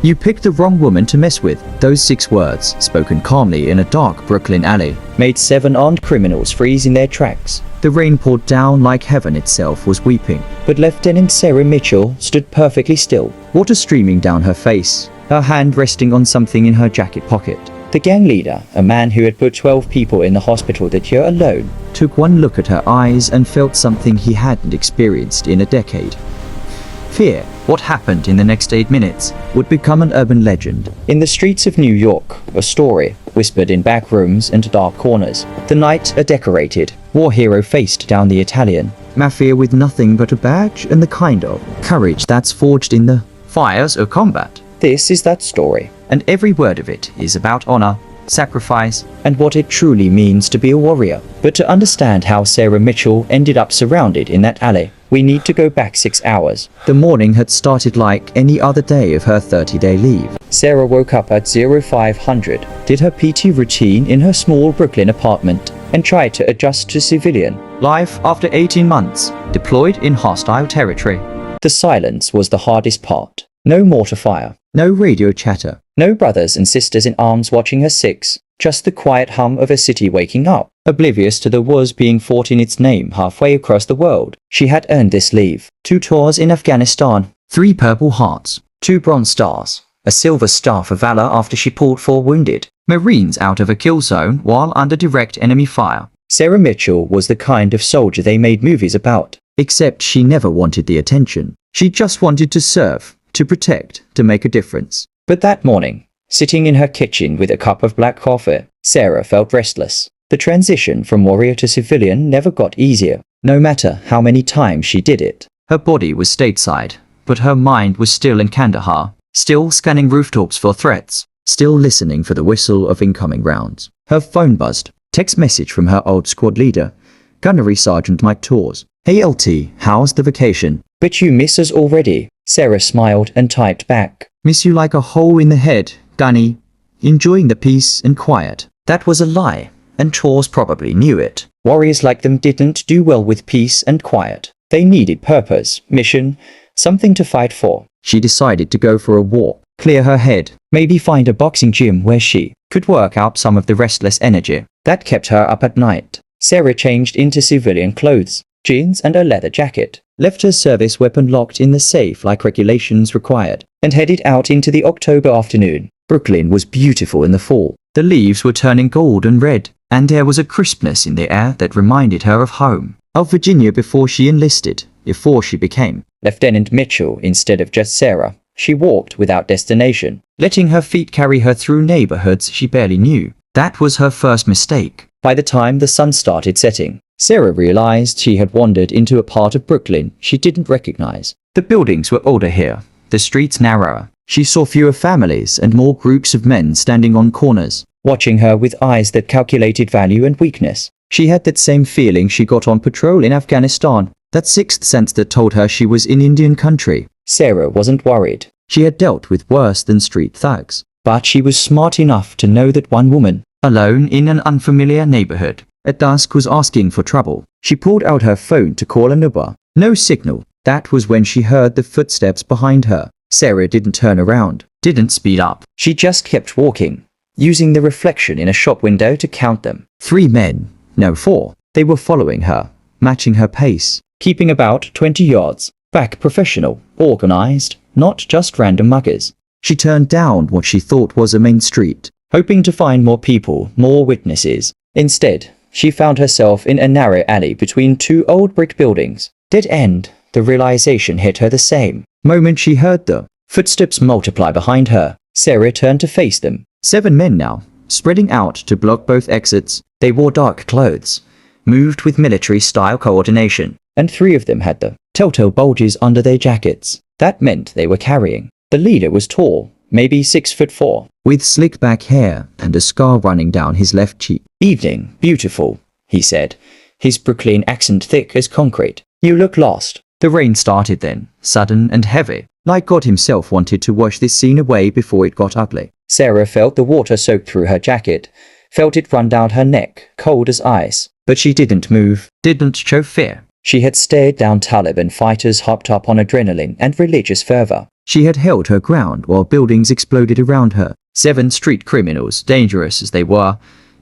"You picked the wrong woman to mess with." Those 6 words, spoken calmly in a dark Brooklyn alley, made 7 armed criminals freeze in their tracks. The rain poured down like heaven itself was weeping, but Lieutenant Sarah Mitchell stood perfectly still, water streaming down her face, her hand resting on something in her jacket pocket. The gang leader, a man who had put 12 people in the hospital that year alone, took one look at her eyes and felt something he hadn't experienced in a decade. Fear. What happened in the next 8 minutes would become an urban legend. In the streets of New York, a story, whispered in back rooms and dark corners. The night a decorated war hero faced down the Italian Mafia with nothing but a badge and the kind of courage that's forged in the fires of combat. This is that story, and every word of it is about honor, sacrifice, and what it truly means to be a warrior. But to understand how Sarah Mitchell ended up surrounded in that alley, we need to go back 6 hours. The morning had started like any other day of her 30-day leave. Sarah woke up at 0500, did her PT routine in her small Brooklyn apartment, and tried to adjust to civilian life after 18 months, deployed in hostile territory. The silence was the hardest part. No mortar fire, no radio chatter, no brothers and sisters in arms watching her 6, just the quiet hum of a city waking up, oblivious to the wars being fought in its name halfway across the world. She had earned this leave. 2 tours in Afghanistan, 3 Purple Hearts, 2 Bronze Stars, a Silver Star for valor after she pulled 4 wounded Marines out of a kill zone while under direct enemy fire. Sarah Mitchell was the kind of soldier they made movies about, except she never wanted the attention. She just wanted to serve, to protect, to make a difference. But that morning, sitting in her kitchen with a cup of black coffee, Sarah felt restless. The transition from warrior to civilian never got easier, no matter how many times she did it. Her body was stateside, but her mind was still in Kandahar, still scanning rooftops for threats, still listening for the whistle of incoming rounds. Her phone buzzed. Text message from her old squad leader, Gunnery Sergeant Mike Torres. "Hey LT, how's the vacation? Bet you miss us already." Sarah smiled and typed back, "Miss you like a hole in the head, Gunny. Enjoying the peace and quiet." That was a lie, and Torres probably knew it. Warriors like them didn't do well with peace and quiet. They needed purpose, mission, something to fight for. She decided to go for a walk, clear her head, maybe find a boxing gym where she could work out some of the restless energy that kept her up at night. Sarah changed into civilian clothes, jeans and a leather jacket, left her service weapon locked in the safe like regulations required, and headed out into the October afternoon. Brooklyn was beautiful in the fall. The leaves were turning gold and red, and there was a crispness in the air that reminded her of home, of Virginia before she enlisted, before she became Lieutenant Mitchell instead of just Sarah. She walked without destination, letting her feet carry her through neighborhoods she barely knew. That was her first mistake. By the time the sun started setting, Sarah realized she had wandered into a part of Brooklyn she didn't recognize. The buildings were older here, the streets narrower. She saw fewer families and more groups of men standing on corners, watching her with eyes that calculated value and weakness. She had that same feeling she got on patrol in Afghanistan, that sixth sense that told her she was in Indian country. Sarah wasn't worried. She had dealt with worse than street thugs. But she was smart enough to know that one woman, alone in an unfamiliar neighborhood, at dusk was asking for trouble. She pulled out her phone to call an Uber. No signal. That was when she heard the footsteps behind her. Sarah didn't turn around, didn't speed up. She just kept walking, using the reflection in a shop window to count them. 3 men, no 4. They were following her, matching her pace, keeping about 20 yards back. Professional, organized, not just random muggers. She turned down what she thought was a main street, hoping to find more people, more witnesses. Instead, she found herself in a narrow alley between 2 old brick buildings. Dead end. The realization hit her the same moment she heard the footsteps multiply behind her. Sarah turned to face them. 7 men now, spreading out to block both exits. They wore dark clothes, moved with military-style coordination, and 3 of them had the telltale bulges under their jackets. That meant they were carrying. The leader was tall, maybe 6'4", with slick back hair and a scar running down his left cheek. "Evening, beautiful," he said, his Brooklyn accent thick as concrete. "You look lost." The rain started then, sudden and heavy, like God himself wanted to wash this scene away before it got ugly. Sarah felt the water soak through her jacket, felt it run down her neck, cold as ice. But she didn't move, didn't show fear. She had stared down Taliban fighters hopped up on adrenaline and religious fervor. She had held her ground while buildings exploded around her. 7 street criminals, dangerous as they were,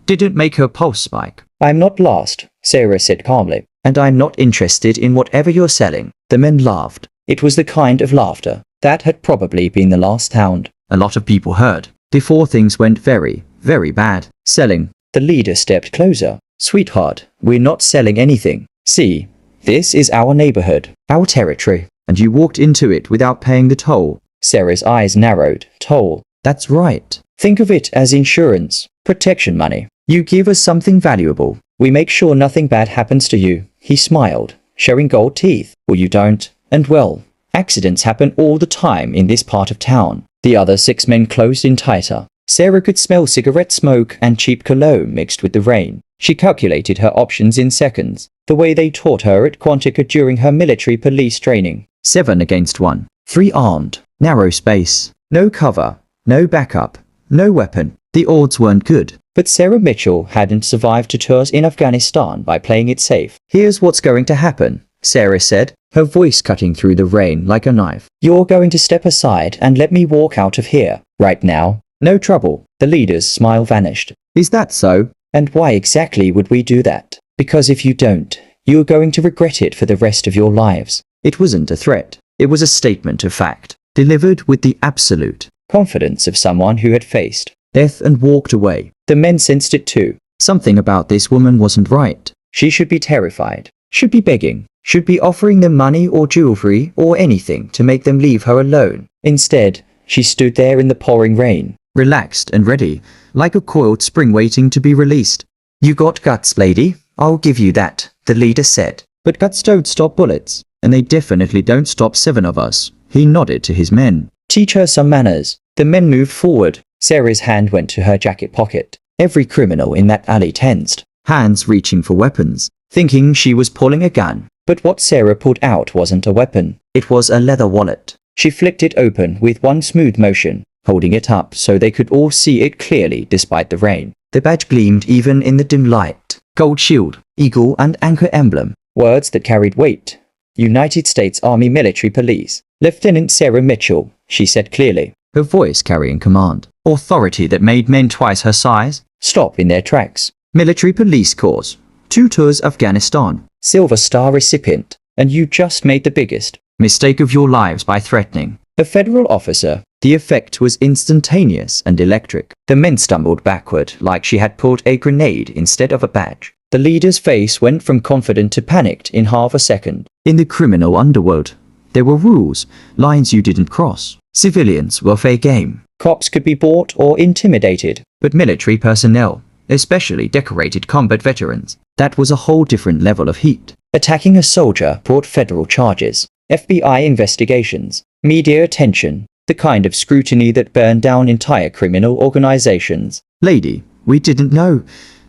didn't make her pulse spike. "I'm not lost," Sarah said calmly, "and I'm not interested in whatever you're selling." The men laughed. It was the kind of laughter that had probably been the last sound a lot of people heard before things went very, very bad. "Selling." The leader stepped closer. "Sweetheart, we're not selling anything. See, this is our neighborhood, our territory, and you walked into it without paying the toll." Sarah's eyes narrowed. "Toll? That's right. Think of it as insurance, protection money. You give us something valuable. We make sure nothing bad happens to you." He smiled, showing gold teeth. "Or you don't. And well, accidents happen all the time in this part of town." The other 6 men closed in tighter. Sarah could smell cigarette smoke and cheap cologne mixed with the rain. She calculated her options in seconds, the way they taught her at Quantica during her military police training. 7 against 1. 3 armed. Narrow space. No cover. No backup. No weapon. The odds weren't good. But Sarah Mitchell hadn't survived 2 tours in Afghanistan by playing it safe. "Here's what's going to happen," Sarah said, her voice cutting through the rain like a knife. "You're going to step aside and let me walk out of here. Right now. No trouble." The leader's smile vanished. "Is that so? And why exactly would we do that? Because if you don't, you're going to regret it for the rest of your lives." It wasn't a threat. It was a statement of fact, delivered with the absolute confidence of someone who had faced death and walked away. The men sensed it too. Something about this woman wasn't right. She should be terrified, should be begging, should be offering them money or jewelry or anything to make them leave her alone. Instead, she stood there in the pouring rain, relaxed and ready, like a coiled spring waiting to be released. "You got guts, lady. I'll give you that," the leader said. "But guts don't stop bullets, and they definitely don't stop 7 of us." He nodded to his men. "Teach her some manners." The men moved forward. Sarah's hand went to her jacket pocket. Every criminal in that alley tensed, hands reaching for weapons, thinking she was pulling a gun. But what Sarah pulled out wasn't a weapon. It was a leather wallet. She flicked it open with one smooth motion, holding it up so they could all see it clearly despite the rain. The badge gleamed even in the dim light. Gold shield, eagle and anchor emblem. Words that carried weight. "United States Army Military Police. Lieutenant Sarah Mitchell," she said clearly, her voice carrying command. Authority that made men twice her size stop in their tracks. "Military Police Corps. 2 tours Afghanistan. Silver Star recipient. And you just made the biggest mistake of your lives by threatening a federal officer." The effect was instantaneous and electric. The men stumbled backward like she had pulled a grenade instead of a badge. The leader's face went from confident to panicked in half a second. In the criminal underworld, there were rules, lines you didn't cross. Civilians were fair game. Cops could be bought or intimidated. But military personnel, especially decorated combat veterans, that was a whole different level of heat. Attacking a soldier brought federal charges, FBI investigations, media attention, the kind of scrutiny that burned down entire criminal organizations. "Lady, we didn't know.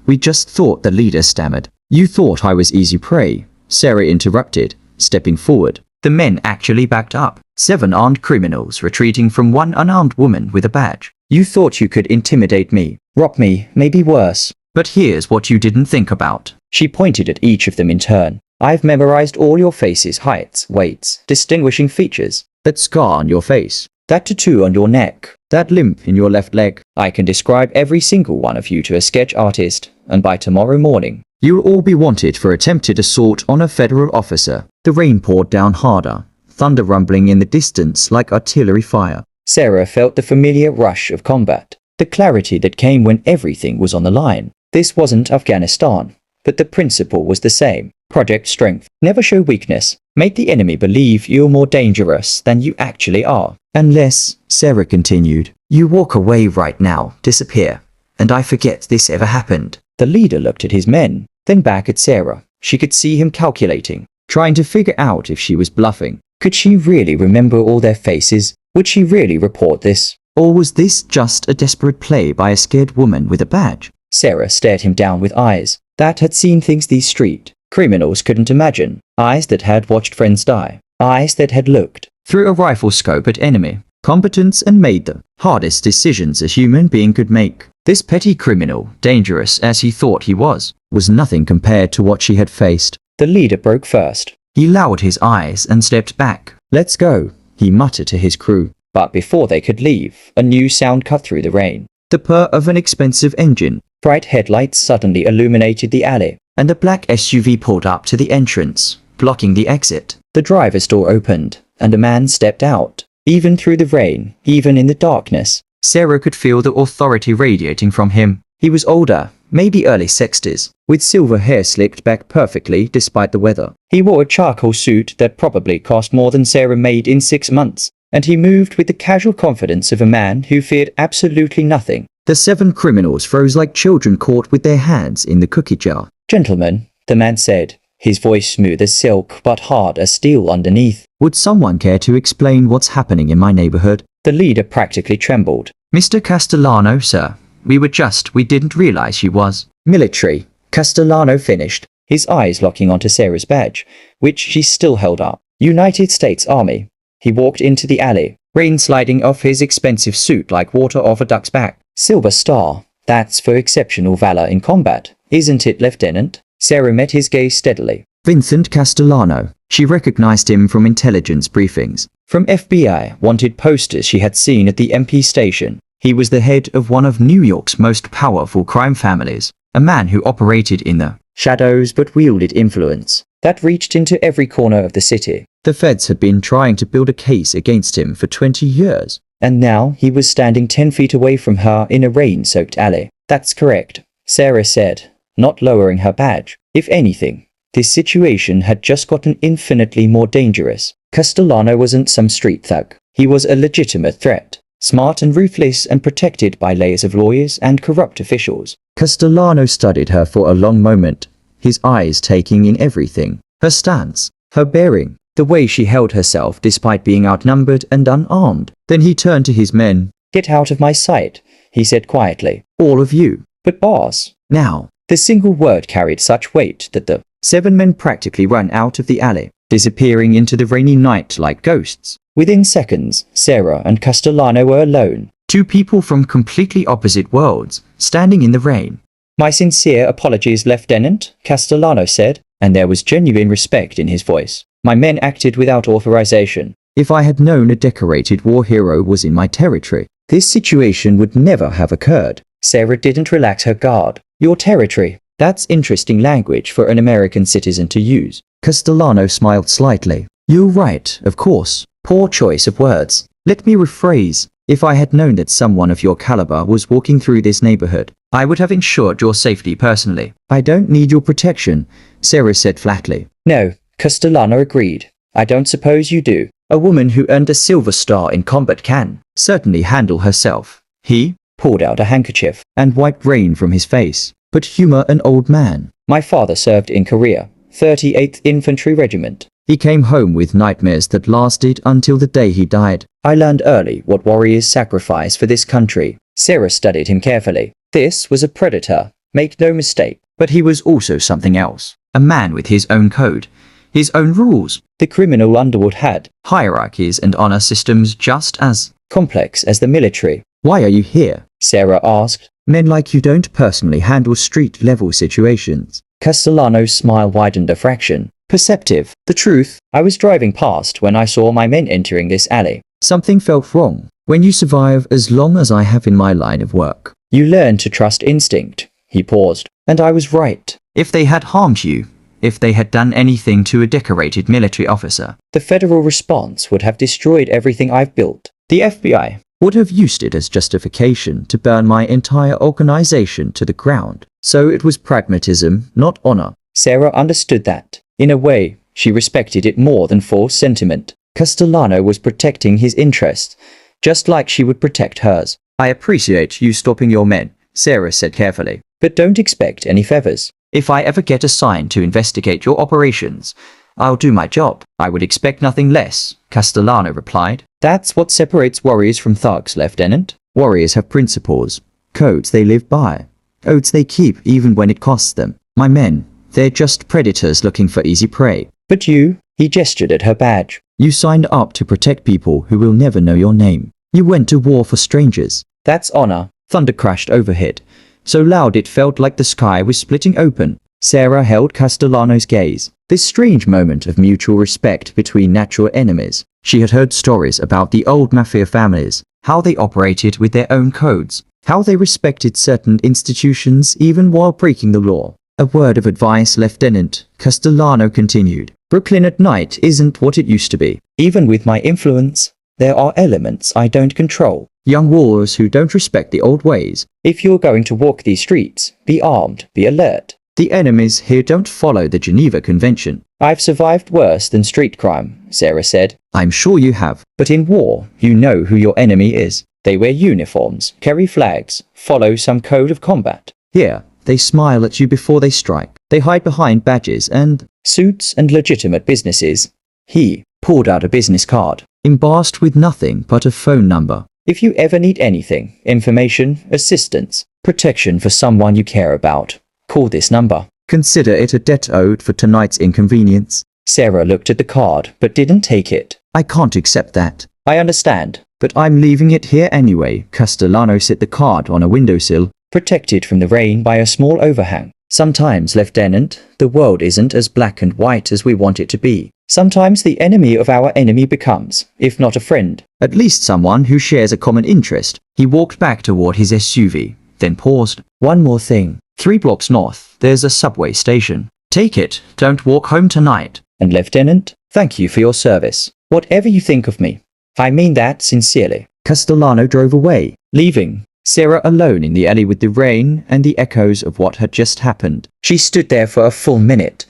We just thought," the leader stammered. "You thought I was easy prey," Sarah interrupted, stepping forward. The men actually backed up. 7 armed criminals retreating from one unarmed woman with a badge. "You thought you could intimidate me, rob me, maybe worse. But here's what you didn't think about." She pointed at each of them in turn. "I've memorized all your faces, heights, weights, distinguishing features. That scar on your face, that tattoo on your neck, that limp in your left leg. I can describe every single one of you to a sketch artist, and by tomorrow morning, you'll all be wanted for attempted assault on a federal officer." The rain poured down harder, thunder rumbling in the distance like artillery fire. Sarah felt the familiar rush of combat, the clarity that came when everything was on the line. This wasn't Afghanistan, but the principle was the same. Project Strength. Never show weakness. Make the enemy believe you're more dangerous than you actually are. "Unless," Sarah continued, "you walk away right now, disappear, and I forget this ever happened." The leader looked at his men, then back at Sarah. She could see him calculating, trying to figure out if she was bluffing. Could she really remember all their faces? Would she really report this? Or was this just a desperate play by a scared woman with a badge? Sarah stared him down with eyes that had seen things these street criminals couldn't imagine. Eyes that had watched friends die. Eyes that had looked through a rifle scope at enemy combatants and made the hardest decisions a human being could make. This petty criminal, dangerous as he thought he was nothing compared to what she had faced. The leader broke first. He lowered his eyes and stepped back. "Let's go," he muttered to his crew. But before they could leave, a new sound cut through the rain. The purr of an expensive engine. Bright headlights suddenly illuminated the alley, and a black SUV pulled up to the entrance, blocking the exit. The driver's door opened, and a man stepped out. Even through the rain, even in the darkness, Sarah could feel the authority radiating from him. He was older, maybe early 60s, with silver hair slicked back perfectly despite the weather. He wore a charcoal suit that probably cost more than Sarah made in 6 months, and he moved with the casual confidence of a man who feared absolutely nothing. The 7 criminals froze like children caught with their hands in the cookie jar. "Gentlemen," the man said, his voice smooth as silk but hard as steel underneath. "Would someone care to explain what's happening in my neighborhood?" The leader practically trembled. "Mr. Castellano, sir. We didn't realize she was military," Castellano finished, his eyes locking onto Sarah's badge, which she still held up. "United States Army." He walked into the alley, rain sliding off his expensive suit like water off a duck's back. "Silver Star. That's for exceptional valor in combat, isn't it, Lieutenant?" Sarah met his gaze steadily. Vincent Castellano. She recognized him from intelligence briefings, from FBI wanted posters she had seen at the MP station. He was the head of one of New York's most powerful crime families, a man who operated in the shadows but wielded influence that reached into every corner of the city. The feds had been trying to build a case against him for 20 years, and now he was standing 10 feet away from her in a rain-soaked alley. "That's correct," Sarah said, not lowering her badge. If anything, this situation had just gotten infinitely more dangerous. Castellano wasn't some street thug. He was a legitimate threat. Smart and ruthless and protected by layers of lawyers and corrupt officials. Castellano studied her for a long moment, his eyes taking in everything. Her stance, her bearing, the way she held herself despite being outnumbered and unarmed. Then he turned to his men. "Get out of my sight," he said quietly. "All of you." "But boss." Now, the single word carried such weight that the 7 men practically ran out of the alley, disappearing into the rainy night like ghosts. Within seconds, Sarah and Castellano were alone. 2 people from completely opposite worlds, standing in the rain. "My sincere apologies, Lieutenant," Castellano said, and there was genuine respect in his voice. "My men acted without authorization. If I had known a decorated war hero was in my territory, this situation would never have occurred." Sarah didn't relax her guard. "Your territory. That's interesting language for an American citizen to use." Castellano smiled slightly. "You're right, of course. Poor choice of words. Let me rephrase. If I had known that someone of your caliber was walking through this neighborhood, I would have ensured your safety personally." "I don't need your protection," Sarah said flatly. "No," Castellano agreed. "I don't suppose you do. A woman who earned a silver star in combat can certainly handle herself." He pulled out a handkerchief and wiped rain from his face. "But humor an old man. My father served in Korea, 38th Infantry Regiment. He came home with nightmares that lasted until the day he died. I learned early what warriors sacrifice for this country." Sarah studied him carefully. This was a predator, make no mistake, but he was also something else. A man with his own code, his own rules. The criminal underworld had hierarchies and honor systems just as complex as the military. "Why are you here?" Sarah asked. "Men like you don't personally handle street-level situations." Castellano's smile widened a fraction. "Perceptive. The truth, I was driving past when I saw my men entering this alley. Something felt wrong. When you survive as long as I have in my line of work, you learn to trust instinct." He paused. "And I was right. If they had harmed you, if they had done anything to a decorated military officer, the federal response would have destroyed everything I've built. The FBI would have used it as justification to burn my entire organization to the ground. So it was pragmatism, not honor." Sarah understood that. In a way, she respected it more than false sentiment. Castellano was protecting his interests, just like she would protect hers. "I appreciate you stopping your men," Sarah said carefully, "but don't expect any favors. If I ever get assigned to investigate your operations, I'll do my job." "I would expect nothing less," Castellano replied. "That's what separates warriors from thugs, Lieutenant. Warriors have principles, codes they live by, oaths they keep even when it costs them. My men, they're just predators looking for easy prey. But you," he gestured at her badge, "you signed up to protect people who will never know your name. You went to war for strangers. That's honor." Thunder crashed overhead, so loud it felt like the sky was splitting open. Sarah held Castellano's gaze. This strange moment of mutual respect between natural enemies. She had heard stories about the old Mafia families, how they operated with their own codes, how they respected certain institutions even while breaking the law. A word of advice, Lieutenant, Castellano continued. Brooklyn at night isn't what it used to be. Even with my influence, there are elements I don't control. Young warriors who don't respect the old ways. If you're going to walk these streets, be armed, be alert. The enemies here don't follow the Geneva Convention. I've survived worse than street crime, Sarah said. I'm sure you have. But in war, you know who your enemy is. They wear uniforms, carry flags, follow some code of combat. Here, they smile at you before they strike. They hide behind badges and suits and legitimate businesses. He pulled out a business card, embossed with nothing but a phone number. If you ever need anything, information, assistance, protection for someone you care about, call this number. Consider it a debt owed for tonight's inconvenience. Sarah looked at the card but didn't take it. I can't accept that. I understand, but I'm leaving it here anyway. Castellano set the card on a windowsill, protected from the rain by a small overhang. Sometimes, Lieutenant, the world isn't as black and white as we want it to be. Sometimes the enemy of our enemy becomes, if not a friend, at least someone who shares a common interest. He walked back toward his SUV, then paused. One more thing. 3 blocks north, there's a subway station. Take it, don't walk home tonight. And Lieutenant, thank you for your service. Whatever you think of me, I mean that sincerely. Castellano drove away, leaving Sarah alone in the alley with the rain and the echoes of what had just happened. She stood there for a full minute,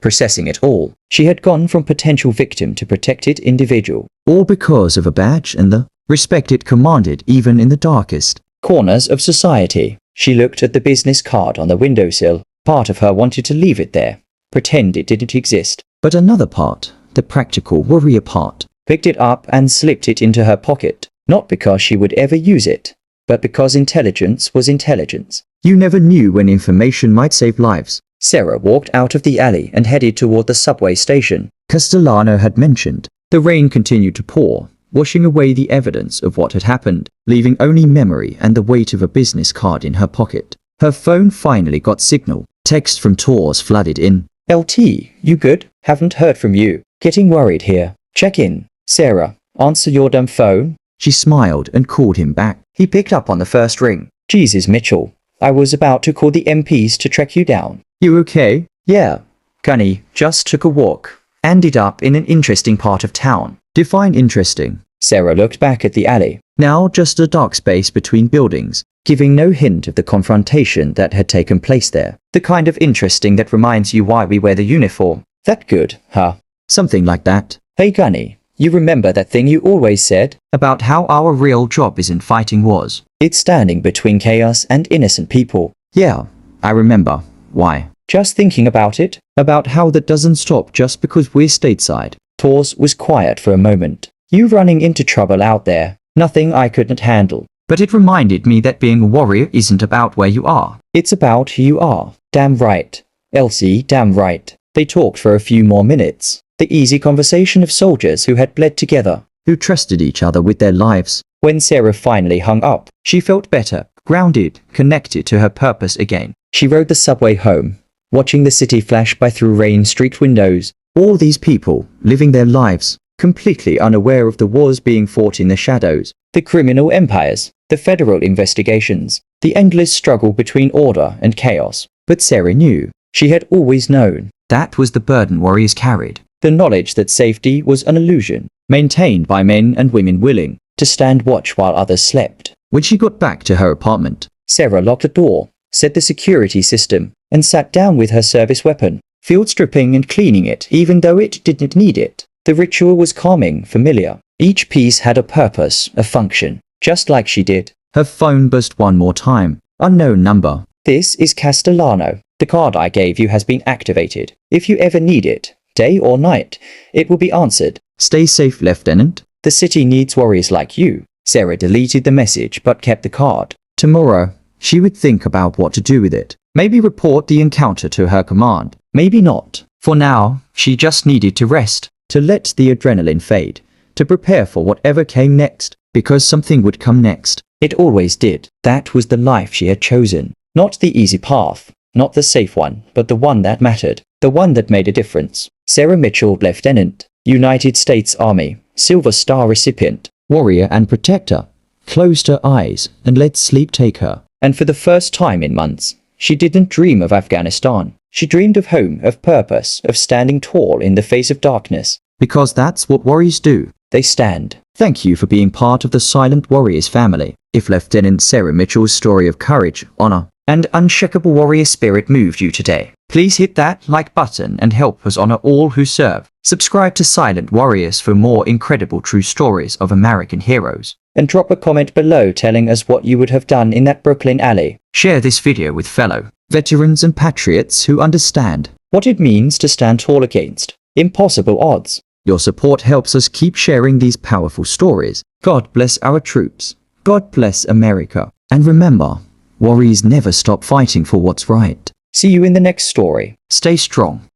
processing it all. She had gone from potential victim to protected individual, all because of a badge and the respect it commanded even in the darkest corners of society. She looked at the business card on the windowsill. Part of her wanted to leave it there, pretend it didn't exist. But another part, the practical warrior part, picked it up and slipped it into her pocket. Not because she would ever use it, but because intelligence was intelligence. You never knew when information might save lives. Sarah walked out of the alley and headed toward the subway station Castellano had mentioned. The rain continued to pour, washing away the evidence of what had happened, leaving only memory and the weight of a business card in her pocket. Her phone finally got signal. Text from Tors flooded in. LT, you good? Haven't heard from you. Getting worried here. Check in. Sarah, answer your damn phone. She smiled and called him back. He picked up on the first ring. Jesus, Mitchell. I was about to call the MPs to track you down. You okay? Yeah. Gunny, just took a walk. Ended up in an interesting part of town. Define interesting. Sarah looked back at the alley. Now just a dark space between buildings, giving no hint of the confrontation that had taken place there. The kind of interesting that reminds you why we wear the uniform. That good, huh? Something like that. Hey Gunny, you remember that thing you always said about how our real job isn't fighting wars? It's standing between chaos and innocent people. Yeah, I remember. Why? Just thinking about it, about how that doesn't stop just because we're stateside. Tors was quiet for a moment. You running into trouble out there, nothing I couldn't handle. But it reminded me that being a warrior isn't about where you are. It's about who you are. Damn right. Elsie, damn right. They talked for a few more minutes. The easy conversation of soldiers who had bled together, who trusted each other with their lives. When Sarah finally hung up, she felt better, grounded, connected to her purpose again. She rode the subway home, watching the city flash by through rain-streaked windows. All these people, living their lives, completely unaware of the wars being fought in the shadows, the criminal empires, the federal investigations, the endless struggle between order and chaos. But Sarah knew. She had always known. That was the burden warriors carried. The knowledge that safety was an illusion, maintained by men and women willing to stand watch while others slept. When she got back to her apartment, Sarah locked the door, set the security system, and sat down with her service weapon, field stripping and cleaning it even though it didn't need it. The ritual was calming, familiar. Each piece had a purpose, a function, just like she did. Her phone buzzed one more time. Unknown number. This is Castellano. The card I gave you has been activated. If you ever need it, day or night, it will be answered. Stay safe, Lieutenant. The city needs warriors like you. Sarah deleted the message but kept the card. Tomorrow, she would think about what to do with it. Maybe report the encounter to her command. Maybe not. For now, she just needed to rest, to let the adrenaline fade, to prepare for whatever came next, because something would come next. It always did. That was the life she had chosen. Not the easy path, not the safe one, but the one that mattered, the one that made a difference. Sarah Mitchell, Lieutenant, United States Army, Silver Star recipient, warrior and protector, closed her eyes and let sleep take her. And for the first time in months, she didn't dream of Afghanistan. She dreamed of home, of purpose, of standing tall in the face of darkness. Because that's what warriors do. They stand. Thank you for being part of the Silent Warriors family. If Lieutenant Sarah Mitchell's story of courage, honor, and unshakable warrior spirit moved you today, please hit that like button and help us honor all who serve. Subscribe to Silent Warriors for more incredible true stories of American heroes. And drop a comment below telling us what you would have done in that Brooklyn alley. Share this video with fellow veterans and patriots who understand what it means to stand tall against impossible odds. Your support helps us keep sharing these powerful stories. God bless our troops. God bless America. And remember, warriors never stop fighting for what's right. See you in the next story. Stay strong.